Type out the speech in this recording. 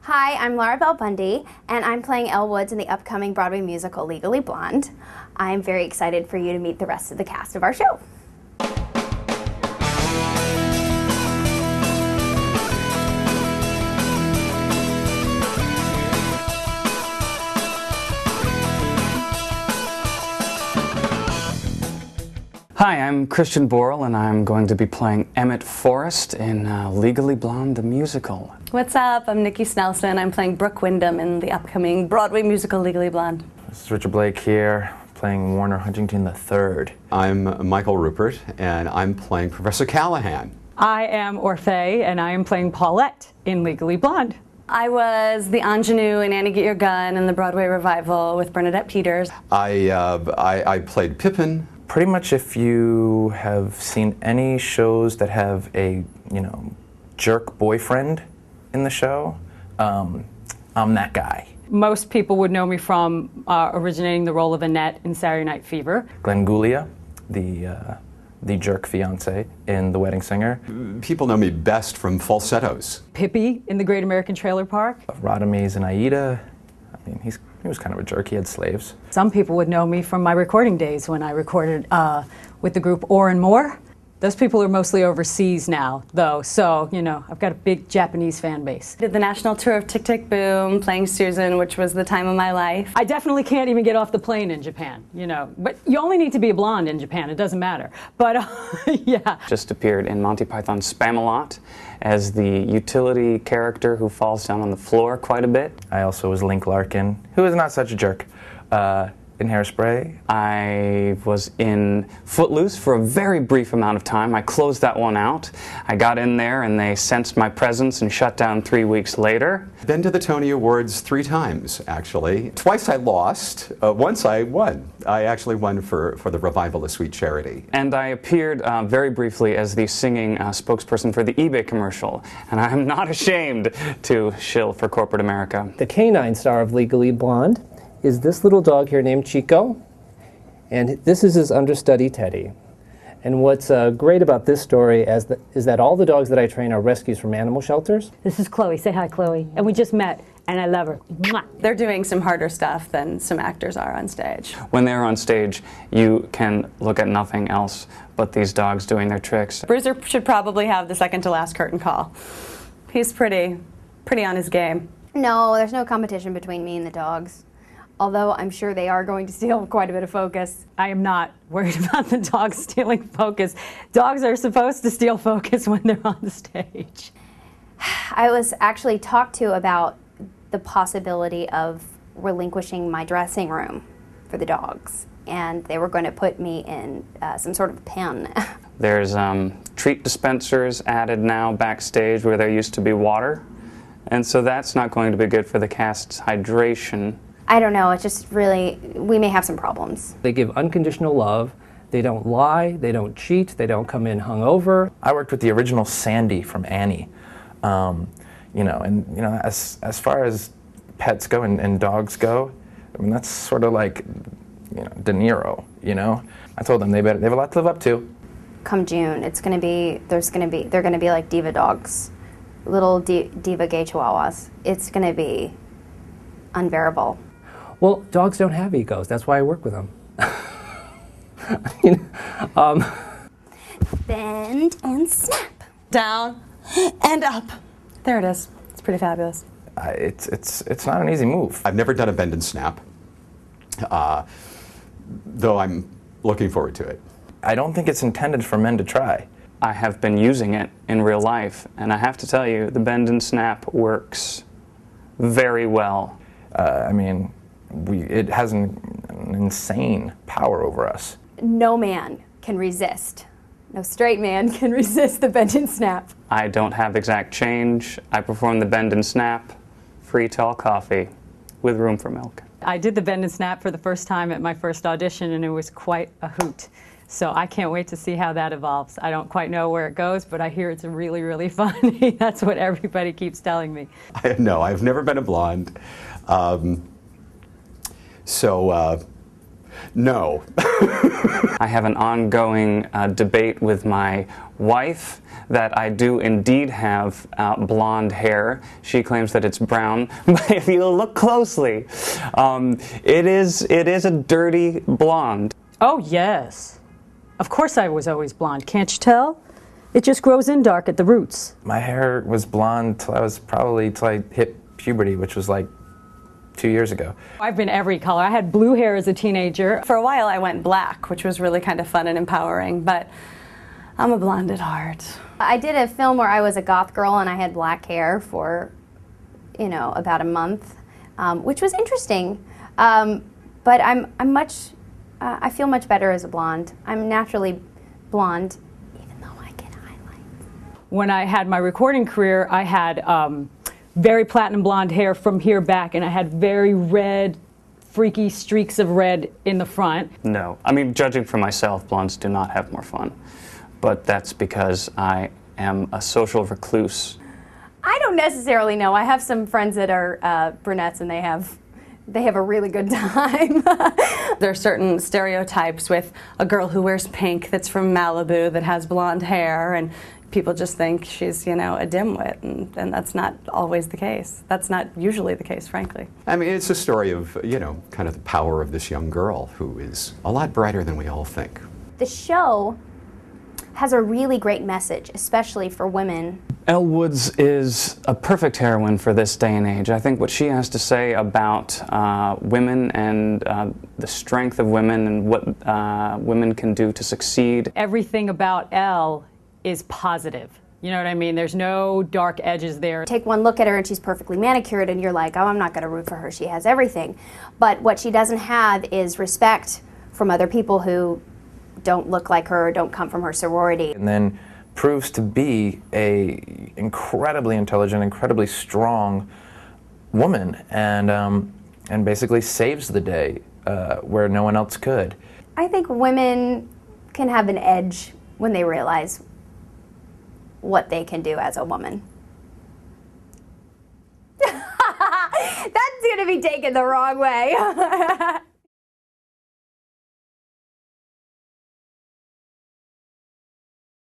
Hi, I'm Laura Bell Bundy, and I'm playing Elle Woods in the upcoming Broadway musical Legally Blonde. I'm very excited for you to meet the rest of the cast of our show. Hi, I'm Christian Borle, and I'm going to be playing Emmett Forrest in Legally Blonde, the musical. What's up? I'm Nikki Snelson. I'm playing Brooke Wyndham in the upcoming Broadway musical Legally Blonde. This is Richard Blake here, playing Warner Huntington III. I'm Michael Rupert, and I'm playing Professor Callahan. I am Orfeh, and I am playing Paulette in Legally Blonde. I was the ingenue in Annie Get Your Gun in the Broadway revival with Bernadette Peters. I played Pippin. Pretty much if you have seen any shows that have a, jerk boyfriend in the show, I'm that guy. Most people would know me from originating the role of Annette in Saturday Night Fever. Glenn Gulia, the jerk fiance in The Wedding Singer. People know me best from falsettos. Pippi in The Great American Trailer Park. Radames and Aida. I mean, he was kind of a jerk. He had slaves. Some people would know me from my recording days when I recorded with the group Oren Moore. Those people are mostly overseas now, though, so, I've got a big Japanese fan base. Did the national tour of Tick Tick Boom, playing Susan, which was the time of my life. I definitely can't even get off the plane in Japan, But you only need to be a blonde in Japan. It doesn't matter. But, yeah. Just appeared in Monty Python's Spamalot as the utility character who falls down on the floor quite a bit. I also was Link Larkin, who is not such a jerk, in Hairspray. I was in Footloose for a very brief amount of time. I closed that one out. I got in there and they sensed my presence and shut down 3 weeks later. Been to the Tony Awards 3 times, actually. Twice I lost. Once I won. I actually won for the revival of Sweet Charity. And I appeared very briefly as the singing spokesperson for the eBay commercial. And I'm not ashamed to shill for corporate America. The canine star of Legally Blonde is this little dog here named Chico, and this is his understudy, Teddy. And what's great about this story is that all the dogs that I train are rescues from animal shelters. This is Chloe. Say hi, Chloe. And we just met, and I love her. Mwah. They're doing some harder stuff than some actors are on stage. When they're on stage, you can look at nothing else but these dogs doing their tricks. Bruiser should probably have the second to last curtain call. He's pretty on his game. No, there's no competition between me and the dogs. Although I'm sure they are going to steal quite a bit of focus. I am not worried about the dogs stealing focus. Dogs are supposed to steal focus when they're on the stage. I was actually talked to about the possibility of relinquishing my dressing room for the dogs. And they were going to put me in some sort of pen. There's treat dispensers added now backstage where there used to be water. And so that's not going to be good for the cast's hydration. I don't know, it's just really, we may have some problems. They give unconditional love. They don't lie. They don't cheat. They don't come in hungover. I worked with the original Sandy from Annie. As far as pets go and dogs go, I mean, that's sort of like, De Niro, I told them they have a lot to live up to. Come June, they're gonna be like diva dogs, little diva gay chihuahuas. It's gonna be unbearable. Well, dogs don't have egos. That's why I work with them. Bend and snap. Down and up. There it is. It's pretty fabulous. It's not an easy move. I've never done a bend and snap, though I'm looking forward to it. I don't think it's intended for men to try. I have been using it in real life, and I have to tell you, the bend and snap works very well. It has an insane power over us. No man can resist. No straight man can resist the bend and snap. I don't have exact change. I perform the bend and snap, free tall coffee, with room for milk. I did the bend and snap for the first time at my first audition, and it was quite a hoot. So I can't wait to see how that evolves. I don't quite know where it goes, but I hear it's really, really funny. That's what everybody keeps telling me. No, I've never been a blonde. No. I have an ongoing debate with my wife that I do indeed have blonde hair. She claims that it's brown, but if you look closely, it is a dirty blonde. Oh, yes. Of course I was always blonde. Can't you tell? It just grows in dark at the roots. My hair was blonde till I hit puberty, which was like 2 years ago. I've been every color. I had blue hair as a teenager. For a while, I went black, which was really kind of fun and empowering, but I'm a blonde at heart. I did a film where I was a goth girl and I had black hair for, about a month, which was interesting. But I feel much better as a blonde. I'm naturally blonde, even though I get highlights. When I had my recording career, I had very platinum blonde hair from here back, and I had very red, freaky streaks of red in the front. No. I mean, judging for myself, blondes do not have more fun. But that's because I am a social recluse. I don't necessarily know. I have some friends that are brunettes, and they have a really good time. There are certain stereotypes with a girl who wears pink that's from Malibu that has blonde hair, and people just think she's, a dimwit, and that's not always the case. That's not usually the case, frankly. I mean, it's a story of, kind of the power of this young girl who is a lot brighter than we all think. The show has a really great message, especially for women. Elle Woods is a perfect heroine for this day and age. I think what she has to say about women and the strength of women and what women can do to succeed. Everything about Elle is positive. You know what I mean? There's no dark edges there. Take one look at her and she's perfectly manicured and you're like, oh, I'm not going to root for her. She has everything. But what she doesn't have is respect from other people who don't look like her or don't come from her sorority. And then proves to be a incredibly intelligent, incredibly strong woman, and basically saves the day where no one else could. I think women can have an edge when they realize what they can do as a woman. That's going to be taken the wrong way.